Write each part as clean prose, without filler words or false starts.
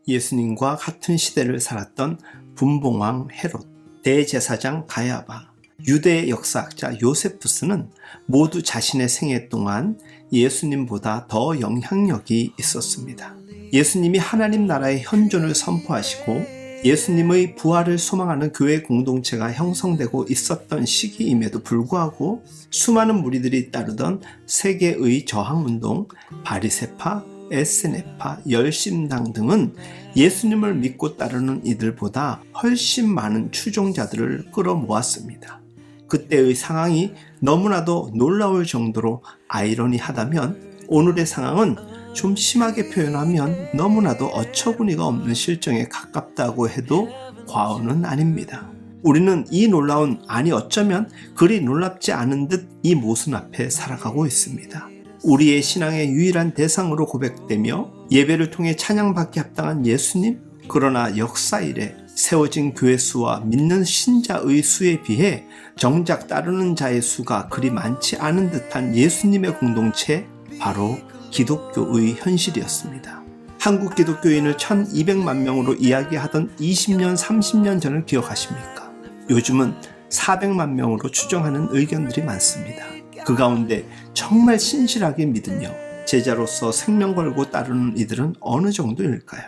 예수님과 같은 시대를 살았던 분봉왕 헤롯, 대제사장 가야바, 유대 역사학자 요세푸스는 모두 자신의 생애 동안 예수님보다 더 영향력이 있었습니다. 예수님이 하나님 나라의 현존을 선포하시고 예수님의 부활을 소망하는 교회 공동체가 형성되고 있었던 시기임에도 불구하고 수많은 무리들이 따르던 세계의 저항운동, 바리새파, 에스네파, 열심당 등은 예수님을 믿고 따르는 이들보다 훨씬 많은 추종자들을 끌어모았습니다. 그때의 상황이 너무나도 놀라울 정도로 아이러니하다면 오늘의 상황은 좀 심하게 표현하면 너무나도 어처구니가 없는 실정에 가깝다고 해도 과언은 아닙니다. 우리는 이 놀라운, 아니 어쩌면 그리 놀랍지 않은 듯 이 모순 앞에 살아가고 있습니다. 우리의 신앙의 유일한 대상으로 고백되며 예배를 통해 찬양받기 합당한 예수님, 그러나 역사 이래 세워진 교회 수와 믿는 신자의 수에 비해 정작 따르는 자의 수가 그리 많지 않은 듯한 예수님의 공동체, 바로 기독교의 현실이었습니다. 한국 기독교인을 1200만 명으로 이야기하던 20년, 30년 전을 기억하십니까? 요즘은 400만 명으로 추정하는 의견들이 많습니다. 그 가운데 정말 신실하게 믿으며 제자로서 생명 걸고 따르는 이들은 어느 정도일까요?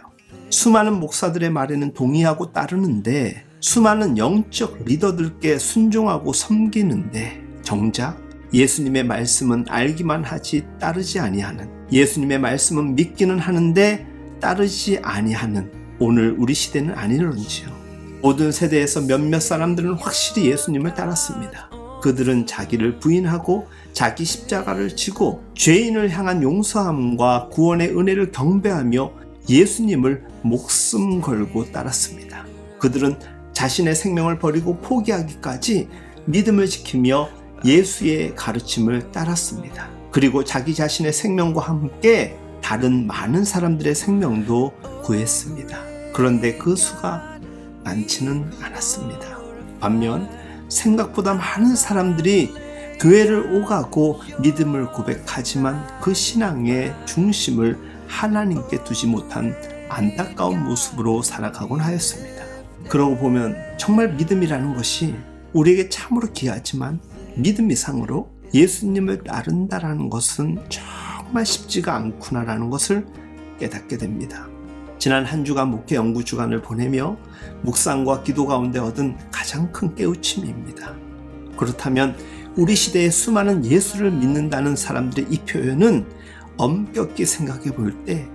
수많은 목사들의 말에는 동의하고 따르는데, 수많은 영적 리더들께 순종하고 섬기는데, 정작 예수님의 말씀은 알기만 하지 따르지 아니하는, 예수님의 말씀은 믿기는 하는데 따르지 아니하는 오늘 우리 시대는 아니런지요. 모든 세대에서 몇몇 사람들은 확실히 예수님을 따랐습니다. 그들은 자기를 부인하고 자기 십자가를 지고 죄인을 향한 용서함과 구원의 은혜를 경배하며 예수님을 목숨 걸고 따랐습니다. 그들은 자신의 생명을 버리고 포기하기까지 믿음을 지키며 예수의 가르침을 따랐습니다. 그리고 자기 자신의 생명과 함께 다른 많은 사람들의 생명도 구했습니다. 그런데 그 수가 많지는 않았습니다. 반면 생각보다 많은 사람들이 교회를 오가고 믿음을 고백하지만 그 신앙의 중심을 하나님께 두지 못한 안타까운 모습으로 살아가곤 하였습니다. 그러고 보면 정말 믿음이라는 것이 우리에게 참으로 귀하지만 믿음 이상으로 예수님을 따른다라는 것은 정말 쉽지가 않구나라는 것을 깨닫게 됩니다. 지난 한 주간 목회 연구 주간을 보내며 묵상과 기도 가운데 얻은 가장 큰 깨우침입니다. 그렇다면 우리 시대의 수많은 예수를 믿는다는 사람들의 이 표현은 엄격히 생각해 볼 때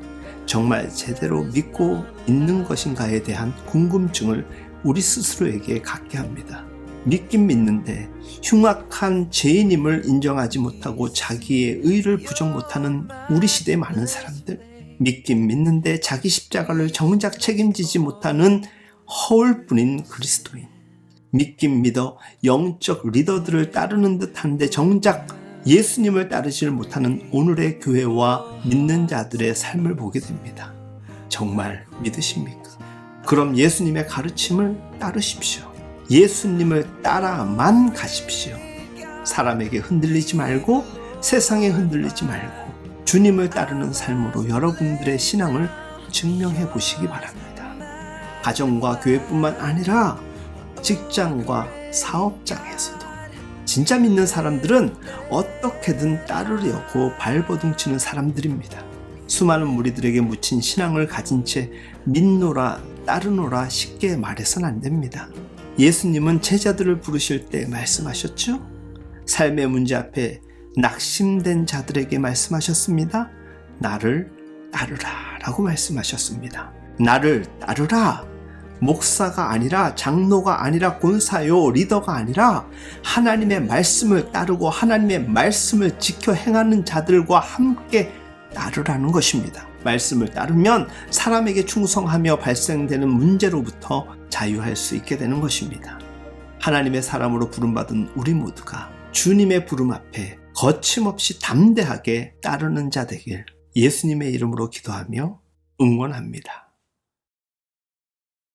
정말 제대로 믿고 있는 것인가에 대한 궁금증을 우리 스스로에게 갖게 합니다. 믿긴 믿는데 흉악한 죄인임을 인정하지 못하고 자기의 의를 부정 못하는 우리 시대의 많은 사람들, 믿긴 믿는데 자기 십자가를 정작 책임지지 못하는 허울뿐인 그리스도인, 믿긴 믿어 영적 리더들을 따르는 듯한데 정작 예수님을 따르지를 못하는 오늘의 교회와 믿는 자들의 삶을 보게 됩니다. 정말 믿으십니까? 그럼 예수님의 가르침을 따르십시오. 예수님을 따라만 가십시오. 사람에게 흔들리지 말고 세상에 흔들리지 말고 주님을 따르는 삶으로 여러분들의 신앙을 증명해 보시기 바랍니다. 가정과 교회뿐만 아니라 직장과 사업장에서도 진짜 믿는 사람들은 어떻게든 따르려고 발버둥치는 사람들입니다. 수많은 무리들에게 묻힌 신앙을 가진 채 믿노라 따르노라 쉽게 말해서는 안 됩니다. 예수님은 제자들을 부르실 때 말씀하셨죠? 삶의 문제 앞에 낙심된 자들에게 말씀하셨습니다. 나를 따르라 라고 말씀하셨습니다. 나를 따르라. 목사가 아니라 장로가 아니라 권사요 리더가 아니라 하나님의 말씀을 따르고 하나님의 말씀을 지켜 행하는 자들과 함께 따르라는 것입니다. 말씀을 따르면 사람에게 충성하며 발생되는 문제로부터 자유할 수 있게 되는 것입니다. 하나님의 사람으로 부름받은 우리 모두가 주님의 부름 앞에 거침없이 담대하게 따르는 자 되길 예수님의 이름으로 기도하며 응원합니다.